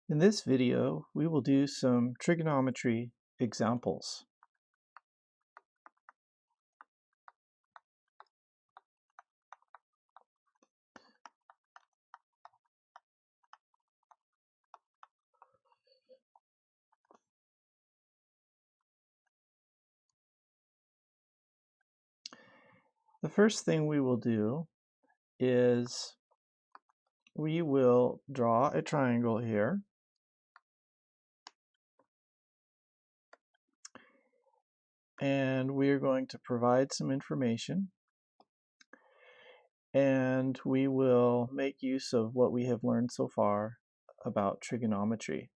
In this video, we will do some trigonometry examples. The first thing we will do is we will draw a triangle here. And we are going to provide some information. And we will make use of what we have learned so far about trigonometry.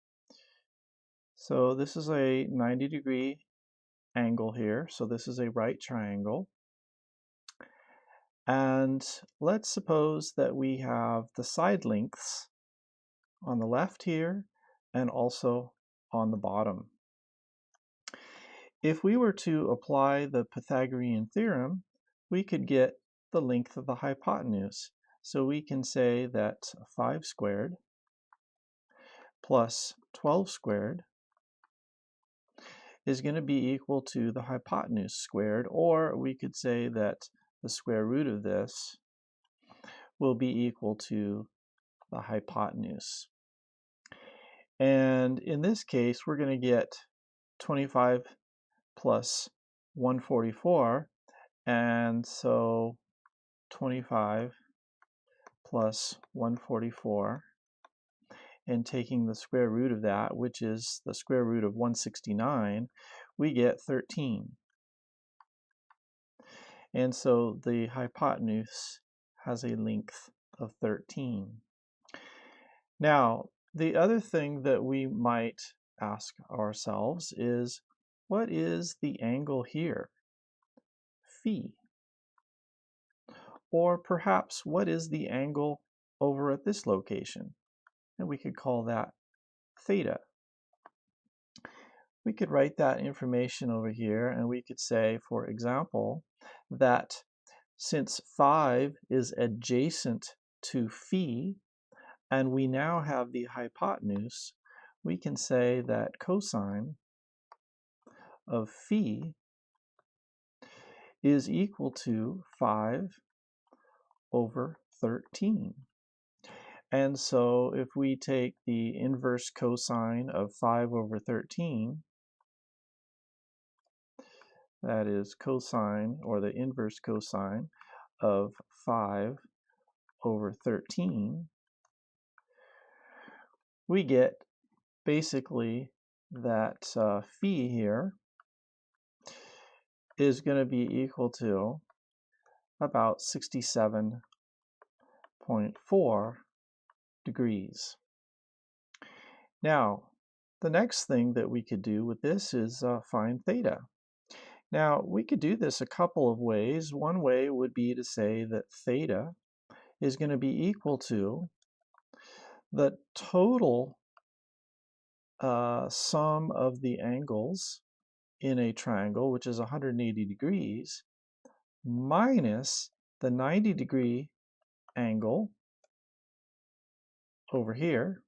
So this is a 90-degree angle here. So this is a right triangle. And let's suppose that we have the side lengths on the left here and also on the bottom. If we were to apply the Pythagorean theorem, we could get the length of the hypotenuse. So we can say that 5 squared plus 12 squared is going to be equal to the hypotenuse squared, or we could say that the square root of this will be equal to the hypotenuse. And in this case, we're going to get 25 plus 144, and so 25 plus 144, and taking the square root of that, which is the square root of 169, we get 13. And so the hypotenuse has a length of 13. Now, the other thing that we might ask ourselves is, what is the angle here? Phi. Or perhaps, what is the angle over at this location? And we could call that theta. We could write that information over here, and we could say, for example, that since 5 is adjacent to phi, and we now have the hypotenuse, we can say that cosine of phi is equal to 5 over 13. And so if we take the inverse cosine of 5 over 13, that is cosine, or the inverse cosine, of 5 over 13, we get basically that phi here is going to be equal to about 67.4 degrees. Now, the next thing that we could do with this is find theta. Now, we could do this a couple of ways. One way would be to say that theta is going to be equal to the total sum of the angles in a triangle, which is 180 degrees, minus the 90-degree angle over here.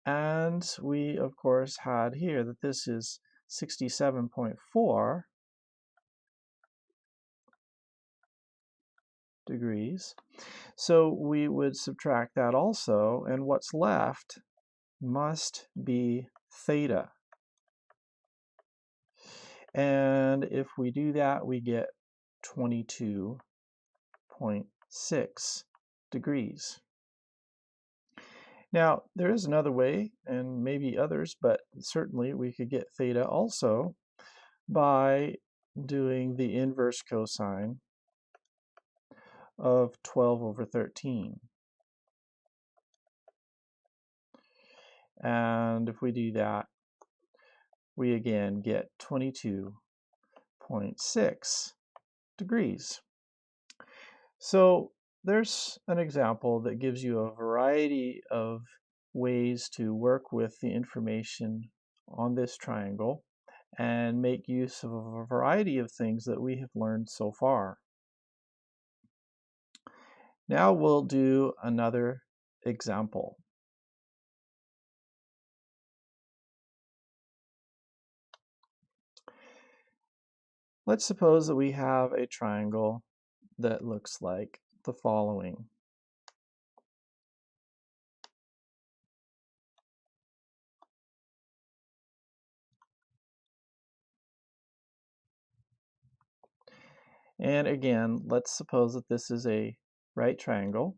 And we, of course, had here that this is 67.4 degrees. So we would subtract that also, and what's left must be theta. And if we do that, we get 22.6 degrees. Now, there is another way, and maybe others, but certainly we could get theta also by doing the inverse cosine of 12 over 13. And if we do that, we again get 22.6 degrees. So there's an example that gives you a variety of ways to work with the information on this triangle and make use of a variety of things that we have learned so far. Now we'll do another example. Let's suppose that we have a triangle that looks like the following. And again, let's suppose that this is a right triangle.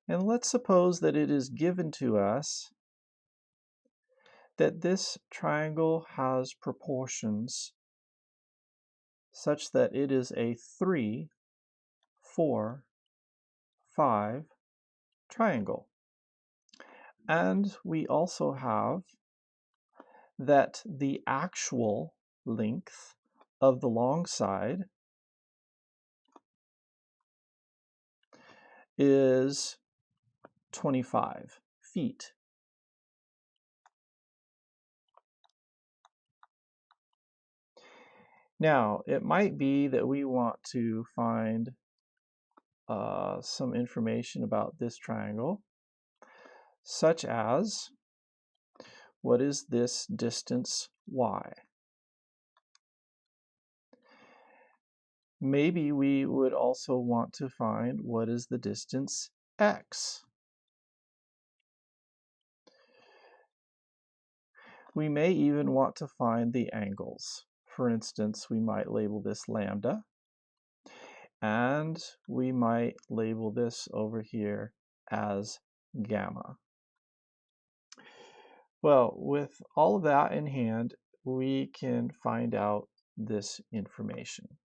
And let's suppose that it is given to us that this triangle has proportions such that it is a 3, 4, 5 triangle. And we also have that the actual length of the long side is 25 feet. Now, it might be that we want to find some information about this triangle, such as, what is this distance y? Maybe we would also want to find what is the distance x. We may even want to find the angles. For instance, we might label this lambda, and we might label this over here as gamma. Well, with all of that in hand, we can find out this information.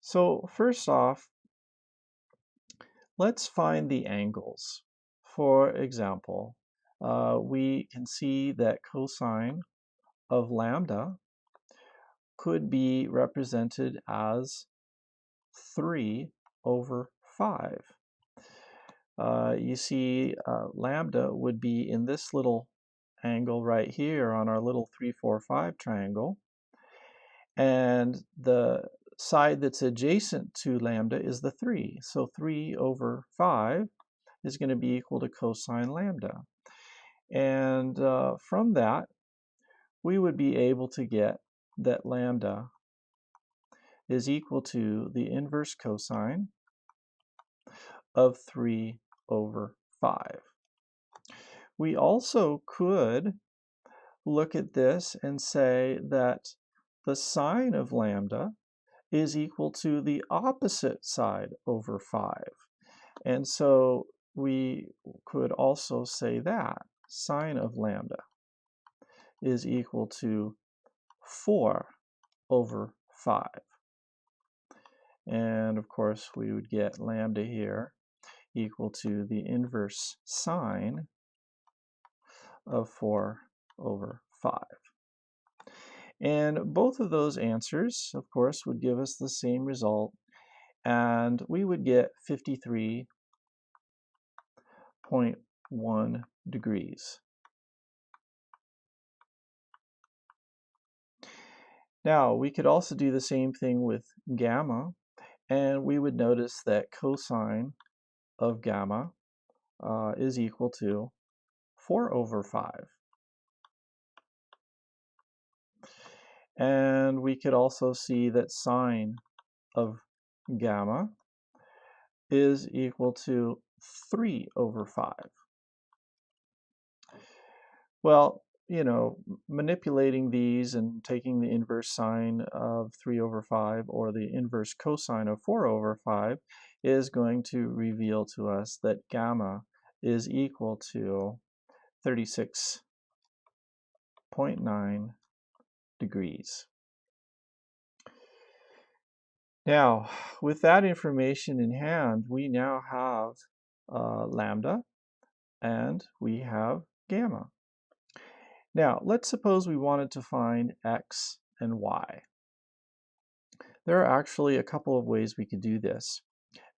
So first off, let's find the angles. For example, we can see that cosine of lambda could be represented as 3 over 5. You see, lambda would be in this little angle right here on our little 3, 4, 5 triangle. And the side that's adjacent to lambda is the 3. So 3 over 5 is going to be equal to cosine lambda. And from that, we would be able to get that lambda is equal to the inverse cosine of 3 over 5. We also could look at this and say that the sine of lambda is equal to the opposite side over 5. And so we could also say that sine of lambda is equal to 4 over 5. And of course, we would get lambda here equal to the inverse sine of 4 over 5. And both of those answers, of course, would give us the same result, and we would get 53.1 degrees. Now, we could also do the same thing with gamma, and we would notice that cosine of gamma is equal to 4 over 5. And we could also see that sine of gamma is equal to 3 over 5. Well, you know, manipulating these and taking the inverse sine of 3 over 5 or the inverse cosine of 4 over 5 is going to reveal to us that gamma is equal to 36.9 degrees. Now, with that information in hand, we now have lambda and we have gamma. Now, let's suppose we wanted to find x and y. There are actually a couple of ways we could do this.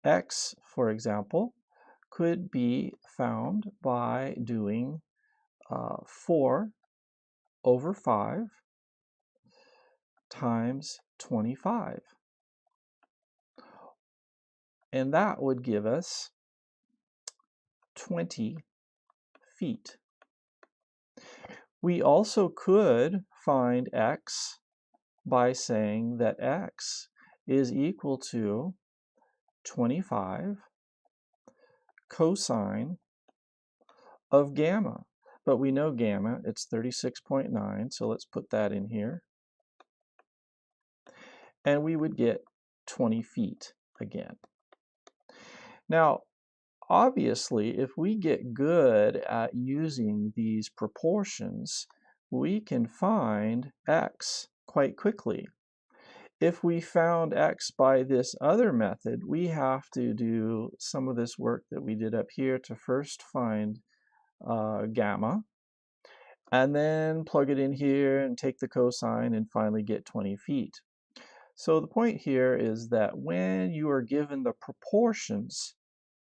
X, for example, could be found by doing 4 over 5 times 25. And that would give us 20 feet. We also could find x by saying that x is equal to 25 cosine of gamma. But we know gamma, it's 36.9, so let's put that in here. And we would get 20 feet again. Now, obviously, if we get good at using these proportions, we can find x quite quickly. If we found x by this other method, we have to do some of this work that we did up here to first find gamma, and then plug it in here and take the cosine and finally get 20 feet. So the point here is that when you are given the proportions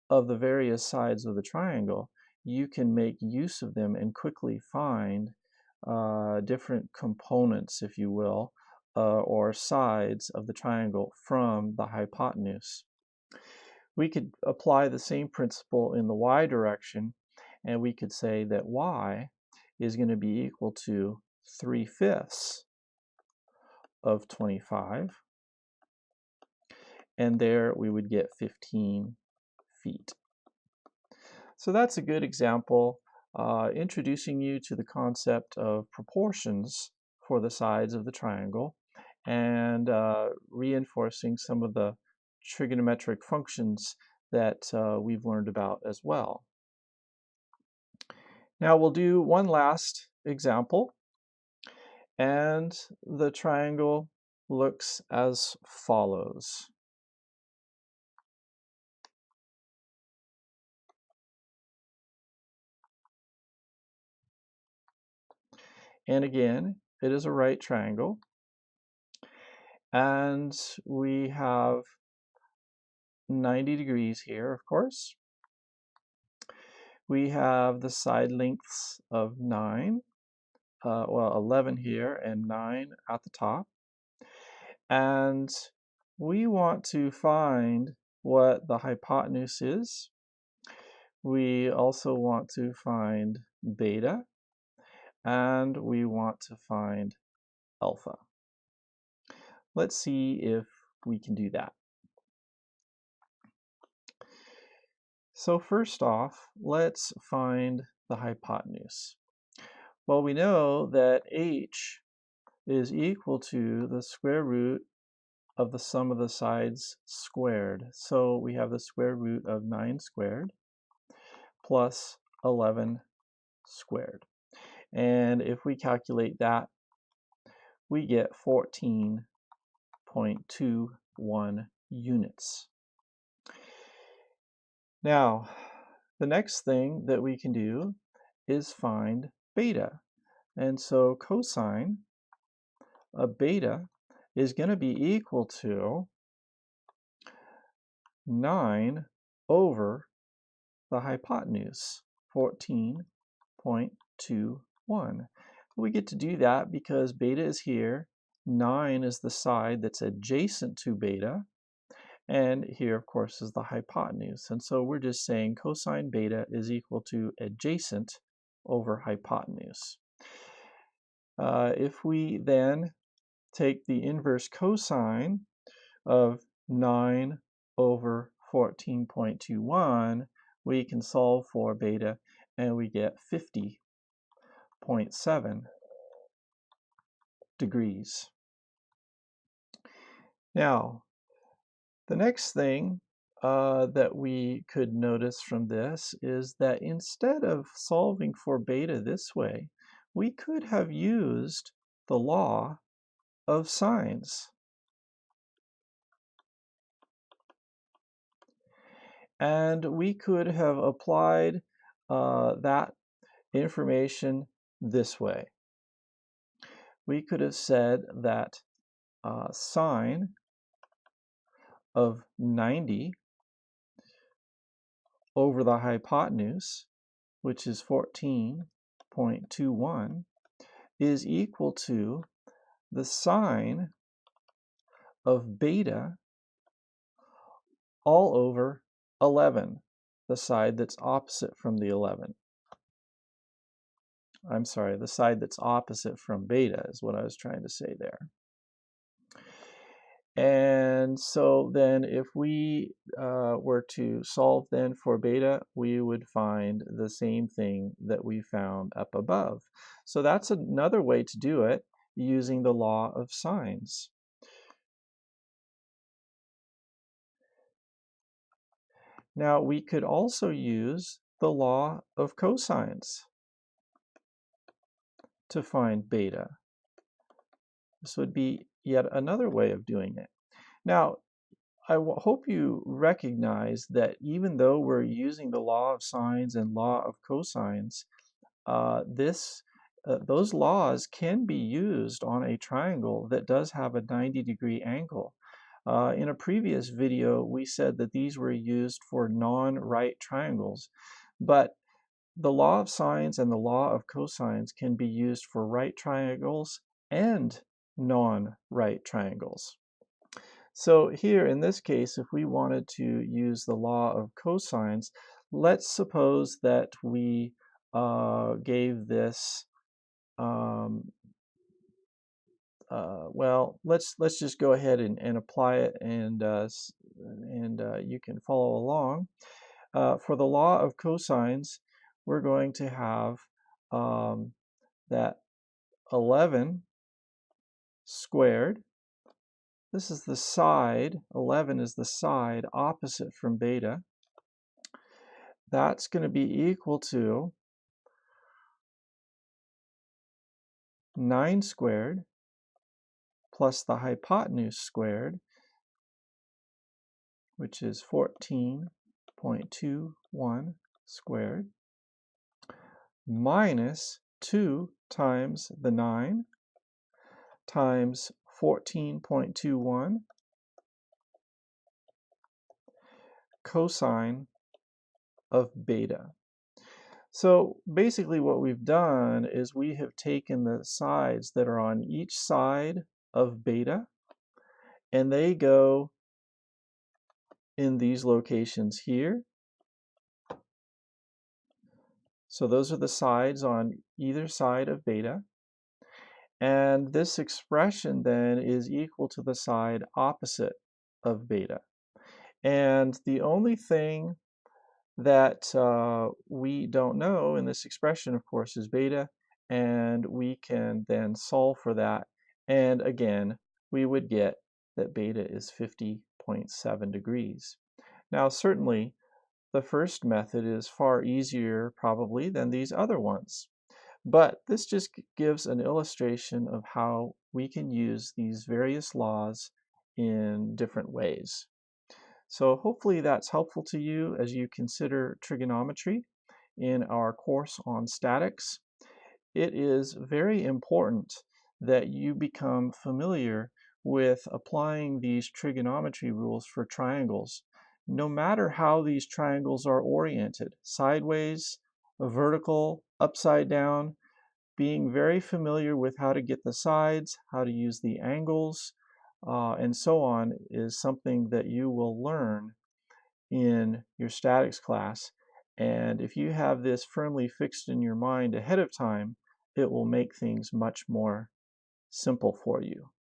of the various sides of the triangle, you can make use of them and quickly find different components, if you will, or sides of the triangle from the hypotenuse. We could apply the same principle in the y direction, and we could say that y is going to be equal to 3/5 of 25, and there we would get 15 feet. So that's a good example introducing you to the concept of proportions for the sides of the triangle and reinforcing some of the trigonometric functions that we've learned about as well. Now we'll do one last example, and the triangle looks as follows. And again, it is a right triangle, and we have 90 degrees here, of course. We have the side lengths of 9, 11 here and 9 at the top. And we want to find what the hypotenuse is. We also want to find beta, and we want to find alpha. Let's see if we can do that. So first off, let's find the hypotenuse. Well, we know that h is equal to the square root of the sum of the sides squared. So we have the square root of 9 squared plus 11 squared. And if we calculate that, we get 14.21 units. Now, the next thing that we can do is find beta. And so cosine of beta is going to be equal to 9 over the hypotenuse, 14.21. We get to do that because beta is here, 9 is the side that's adjacent to beta, and here, of course, is the hypotenuse. And so we're just saying cosine beta is equal to adjacent over hypotenuse. If we then take the inverse cosine of 9 over 14.21, we can solve for beta, and we get 50.7 degrees. Now, the next thing that we could notice from this is that instead of solving for beta this way, we could have used the law of sines. And we could have applied that information this way. We could have said that sine of 90 over the hypotenuse, which is 14.21, is equal to the sine of beta all over 11. the side that's opposite from the 11. I'm sorry, the side that's opposite from beta is what I was trying to say there. And so then if we were to solve then for beta, we would find the same thing that we found up above. So that's another way to do it using the law of sines. Now we could also use the law of cosines to find beta. This would be yet another way of doing it. Now, I hope you recognize that even though we're using the law of sines and law of cosines, those laws can be used on a triangle that does have a 90-degree angle. In a previous video, we said that these were used for non-right triangles, but the law of sines and the law of cosines can be used for right triangles and non-right triangles. So here in this case, if we wanted to use the law of cosines, let's suppose that we gave this, well, let's just go ahead and apply it, and you can follow along. For the law of cosines, we're going to have that 11 squared. This is the side, 11 is the side opposite from beta. That's going to be equal to 9 squared plus the hypotenuse squared, which is 14.21 squared, minus 2 times the 9 times 14.21 cosine of beta. So basically what we've done is we have taken the sides that are on each side of beta, and they go in these locations here. So those are the sides on either side of beta. And this expression then is equal to the side opposite of beta. And the only thing that we don't know in this expression, of course, is beta, and we can then solve for that. And again, we would get that beta is 50.7 degrees. Now, certainly, the first method is far easier probably than these other ones. But this just gives an illustration of how we can use these various laws in different ways. So hopefully that's helpful to you as you consider trigonometry in our course on statics. It is very important that you become familiar with applying these trigonometry rules for triangles, no matter how these triangles are oriented, sideways, vertical, upside down. Being very familiar with how to get the sides, how to use the angles, and so on is something that you will learn in your statics class. And if you have this firmly fixed in your mind ahead of time, it will make things much more simple for you.